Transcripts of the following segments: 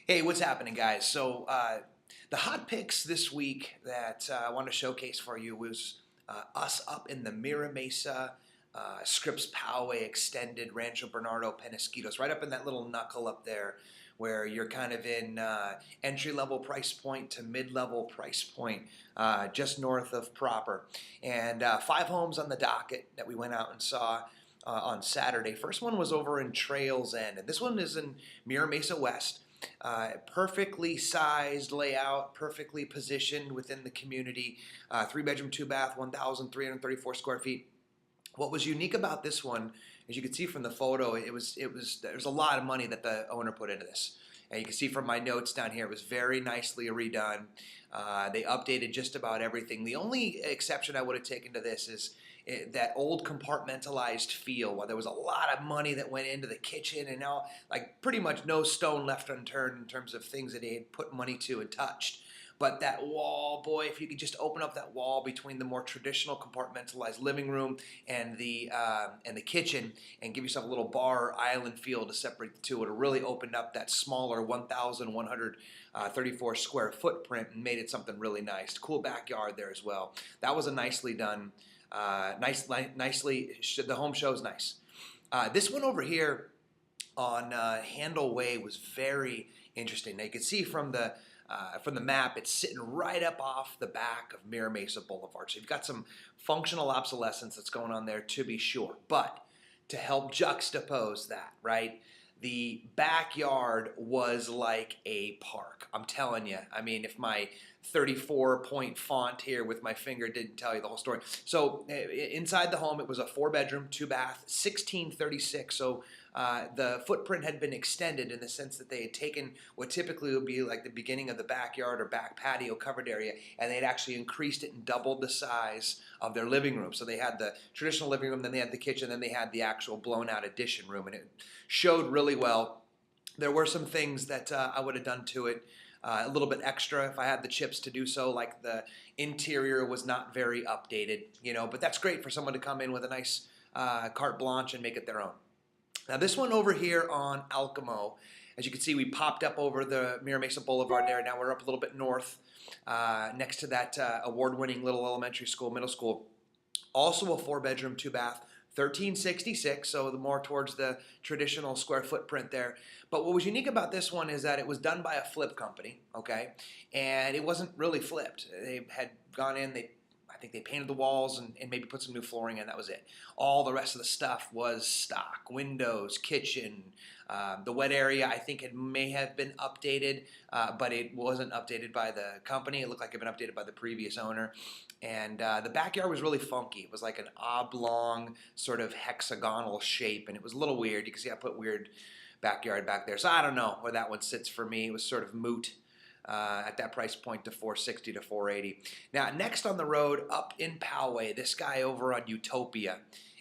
Hey, what's happening, guys? The hot picks this week that I want to showcase for you was us up in the Mira Mesa, Scripps Poway Extended Rancho Bernardo Penasquitos, right up in that little knuckle up there where you're kind of in entry level price point to mid level price point, just north of proper. And five homes on the docket that we went out and saw. On Saturday. First one was over in Trails End, and this one is in Mira Mesa West. Perfectly sized layout, perfectly positioned within the community. Three bedroom, two bath, 1,334 square feet. What was unique about this one, as you can see from the photo, there's a lot of money that the owner put into this. And you can see from my notes down here, it was very nicely redone. They updated just about everything. The only exception I would have taken to this is that old compartmentalized feel, while there was a lot of money that went into the kitchen and now like pretty much no stone left unturned in terms of things that they had put money to and touched. But that wall, boy, if you could just open up that wall between the more traditional compartmentalized living room and the kitchen and give yourself a little bar or island feel to separate the two, it would have really opened up that smaller 1,134 square footprint and made it something really nice. Cool backyard there as well. That was a nicely done nicely. The home show is nice. This one over here on Handle Way was very interesting. Now you can see from the map, it's sitting right up off the back of Mira Mesa Boulevard. So you've got some functional obsolescence that's going on there, to be sure. But to help juxtapose that, right? The backyard was like a park. I'm telling you. I mean, if my 34-point font here with my finger didn't tell you the whole story. So inside the home, it was a 4-bedroom, 2-bath, 1636. So the footprint had been extended in the sense that they had taken what typically would be like the beginning of the backyard or back patio covered area, and they had actually increased it and doubled the size of their living room. So they had the traditional living room, then they had the kitchen, then they had the actual blown out addition room, and it showed really well. There were some things that I would have done to it a little bit extra if I had the chips to do so, like the interior was not very updated, but that's great for someone to come in with a nice carte blanche and make it their own. Now this one over here on Alcamo, as you can see, we popped up over the Mira Mesa Boulevard there. Now we're up a little bit north, next to that award-winning little elementary school, middle school. Also a 4-bedroom, 2-bath, 1366, so the more towards the traditional square footprint there. But what was unique about this one is that it was done by a flip company, okay? And it wasn't really flipped. They had gone in, I think they painted the walls and maybe put some new flooring in, that was it. All the rest of the stuff was stock. Windows, kitchen, the wet area, I think it may have been updated, but it wasn't updated by the company. It looked like it had been updated by the previous owner. And the backyard was really funky. It was like an oblong, sort of hexagonal shape, and it was a little weird. You can see I put weird backyard back there. So I don't know where that one sits for me. It was sort of moot at that price point to 460 to 480. Now, next on the road up in Poway, this guy over on Utopia.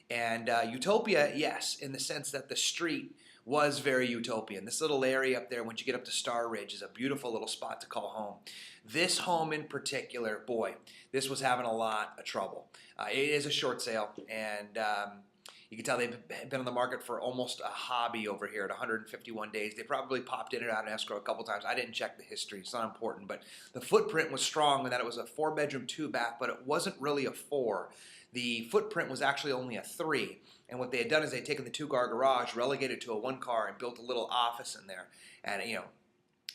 And Utopia, yes, in the sense that the street was very utopian. This little area up there, once you get up to Star Ridge, is a beautiful little spot to call home. This home in particular, boy, this was having a lot of trouble. It is a short sale, and you can tell they've been on the market for almost a hobby over here at 151 days. They probably popped in and out in escrow a couple times. I didn't check the history. It's not important. But the footprint was strong in that it was a 4-bedroom, 2-bath, but it wasn't really a 4. The footprint was actually only a 3. And what they had done is they'd taken the 2-car garage, relegated to a 1-car, and built a little office in there. And,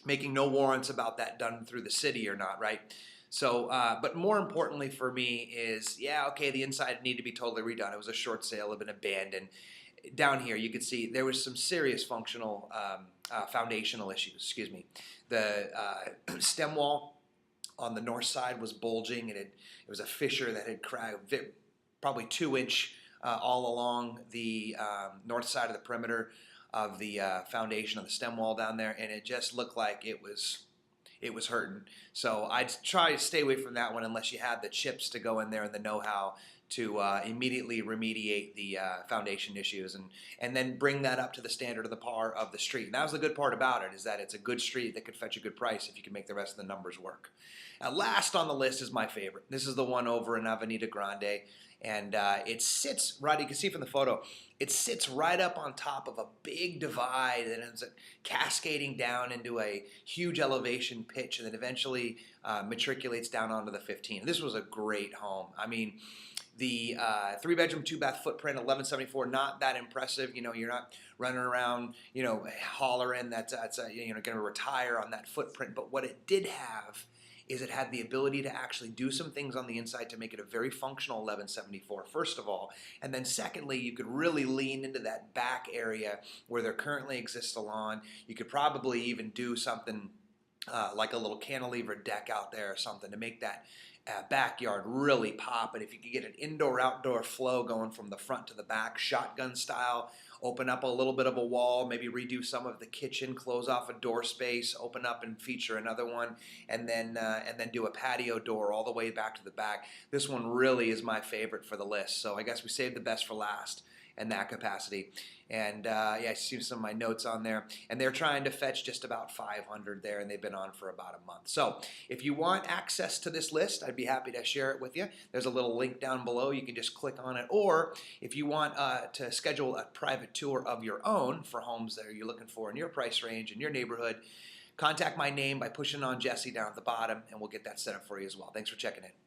making no warrants about that done through the city or not, right? So, but more importantly for me is, yeah, okay, the inside needed to be totally redone. It was a short sale, it had been abandoned. Down here, you could see there was some serious functional, foundational issues, excuse me. The stem wall on the north side was bulging, and it was a fissure that had cracked, probably 2-inch all along the north side of the perimeter of the foundation of the stem wall down there, and it just looked like it was hurting. So I'd try to stay away from that one unless you had the chips to go in there and the know-how to immediately remediate the foundation issues and then bring that up to the standard of the par of the street. And that was the good part about it, is that it's a good street that could fetch a good price if you can make the rest of the numbers work. Last on the list is my favorite. This is the one over in Avenida Grande. And it sits right, you can see from the photo, it sits right up on top of a big divide, and it's cascading down into a huge elevation pitch, and then eventually matriculates down onto the 15. This was a great home. I mean, the 3-bedroom, 2-bath footprint, 1174, not that impressive. You know, you're not running around, you know, hollering that's you know, going to retire on that footprint. But what it did have is it had the ability to actually do some things on the inside to make it a very functional 1174, first of all. And then secondly, you could really lean into that back area where there currently exists a lawn. You could probably even do something like a little cantilever deck out there or something to make that backyard really pop. And if you could get an indoor-outdoor flow going from the front to the back, shotgun style, open up a little bit of a wall, maybe redo some of the kitchen, close off a door space, open up and feature another one, and then do a patio door all the way back to the back. This one really is my favorite for the list. So I guess we saved the best for last in that capacity. And yeah, I see some of my notes on there, and they're trying to fetch just about 500 there, and they've been on for about a month. So if you want access to this list, I'd be happy to share it with you. There's a little link down below. You can just click on it, or if you want to schedule a private tour of your own for homes that you're looking for in your price range in your neighborhood, contact my name by pushing on Jesse down at the bottom, and we'll get that set up for you as well. Thanks for checking in.